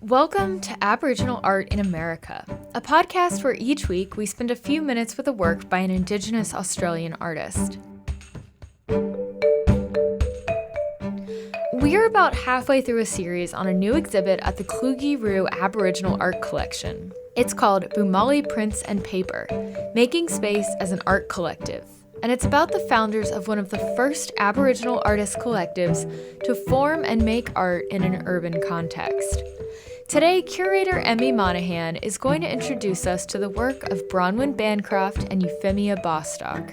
Welcome to Aboriginal Art in America, a podcast where each week we spend a few minutes with a work by an Indigenous Australian artist. We are about halfway through a series on a new exhibit at the Kluge-Ruhe Aboriginal Art Collection. It's called Boomalli Prints and Paper, Making Space as an Art Collective. And it's about the founders of one of the first Aboriginal artist collectives to form and make art in an urban context. Today, curator Emmy Monahan is going to introduce us to the work of Bronwyn Bancroft and Euphemia Bostock.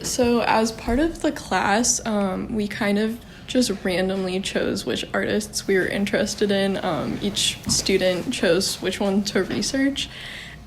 So as part of the class, we kind of just randomly chose which artists we were interested in. Each student chose which one to research.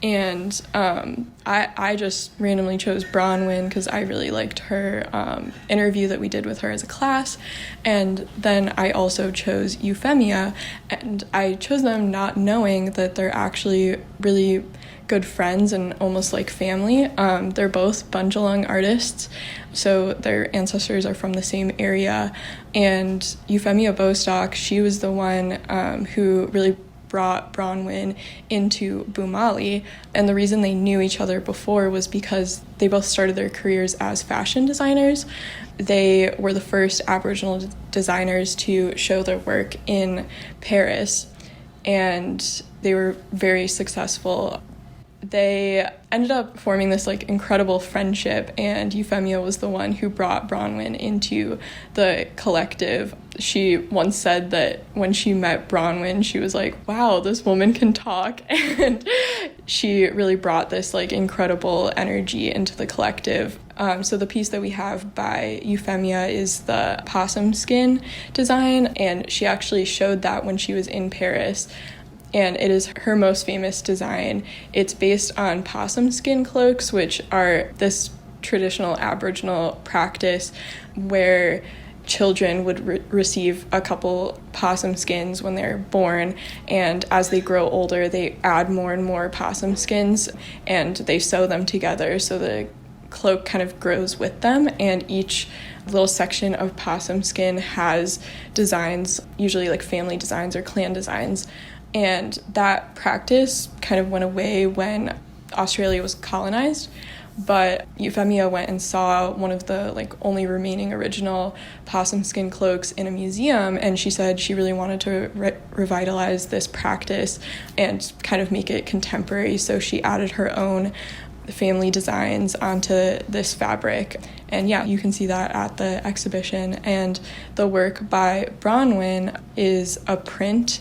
And I just randomly chose Bronwyn because I really liked her interview that we did with her as a class. And then I also chose Euphemia, and I chose them not knowing that they're actually really good friends and almost like family. They're both Bundjalung artists, so their ancestors are from the same area. And Euphemia Bostock, she was the one who really brought Bronwyn into Boomalli, and the reason they knew each other before was because they both started their careers as fashion designers. They were the first Aboriginal designers to show their work in Paris, and they were very successful. They ended up forming this incredible friendship, and Euphemia was the one who brought Bronwyn into the collective. She once said that when she met Bronwyn, she was like, wow, this woman can talk. And she really brought this incredible energy into the collective. So the piece that we have by Euphemia is the possum skin design, and she actually showed that when she was in Paris. And it is her most famous design. It's based on possum skin cloaks, which are this traditional Aboriginal practice where children would receive a couple possum skins when they're born, and as they grow older, they add more and more possum skins, and they sew them together so the cloak kind of grows with them, and each little section of possum skin has designs, usually family designs or clan designs. And that practice kind of went away when Australia was colonized, but Euphemia went and saw one of the only remaining original possum skin cloaks in a museum, and she said she really wanted to revitalize this practice and kind of make it contemporary, so she added her own family designs onto this fabric. And yeah, you can see that at the exhibition. And the work by Bronwyn is a print.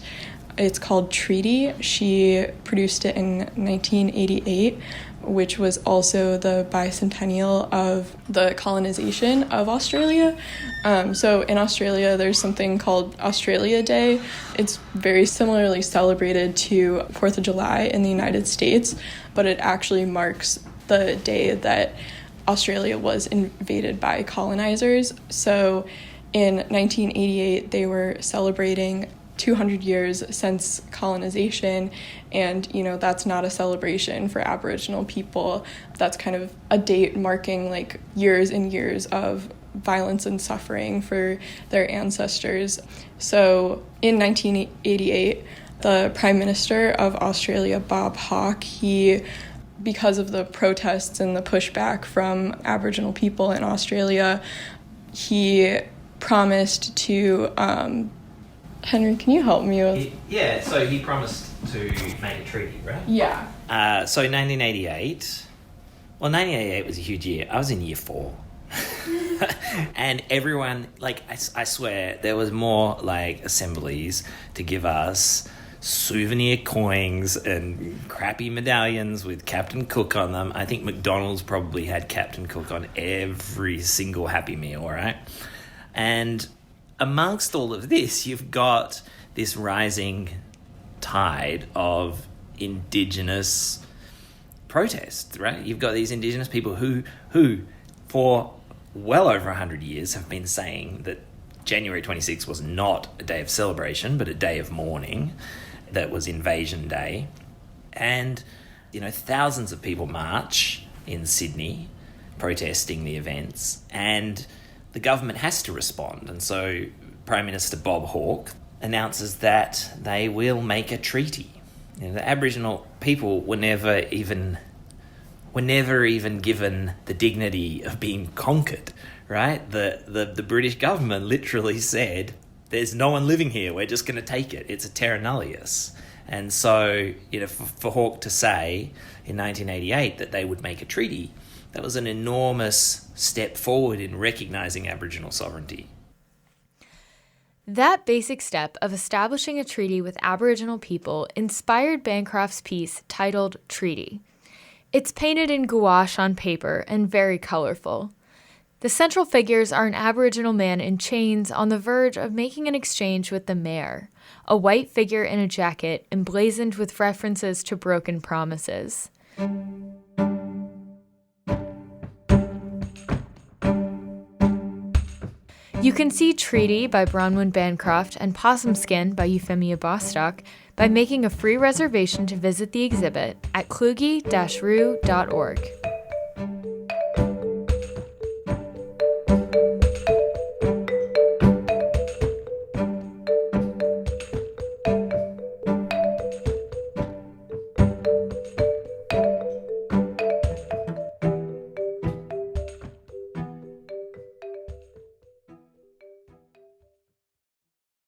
It's called Treaty. She produced it in 1988, which was also the bicentennial of the colonization of Australia. So in Australia, there's something called Australia Day. It's very similarly celebrated to 4th of July in the United States, but it actually marks the day that Australia was invaded by colonizers. So in 1988, they were celebrating 200 years since colonization, and that's not a celebration for Aboriginal people. That's kind of a date marking years and years of violence and suffering for their ancestors. So in 1988, the Prime Minister of Australia, Bob Hawke, because of the protests and the pushback from Aboriginal people in Australia, he promised to Henry, can you help me with... So he promised to make a treaty, right? Yeah. So 1988... Well, 1988 was a huge year. I was in year 4. And everyone, I swear, there was more, assemblies to give us souvenir coins and crappy medallions with Captain Cook on them. I think McDonald's probably had Captain Cook on every single Happy Meal, right? And amongst all of this, you've got this rising tide of Indigenous protests, right? You've got these Indigenous people who for well over 100 years have been saying that January 26th was not a day of celebration, but a day of mourning, that was Invasion Day. And, thousands of people march in Sydney protesting the events, and the government has to respond. And so Prime Minister Bob Hawke, announces that they will make a treaty. The Aboriginal people were never even given the dignity of being conquered, right? The British government literally said, there's no one living here, we're just going to take it. It's a terra nullius. And so, for Hawke to say in 1988 that they would make a treaty, that was an enormous step forward in recognising Aboriginal sovereignty. That basic step of establishing a treaty with Aboriginal people inspired Bancroft's piece titled Treaty. It's painted in gouache on paper and very colorful. The central figures are an Aboriginal man in chains on the verge of making an exchange with the mayor, a white figure in a jacket emblazoned with references to broken promises. You can see Treaty by Bronwyn Bancroft and Possum Skin by Euphemia Bostock by making a free reservation to visit the exhibit at kluge-roo.org.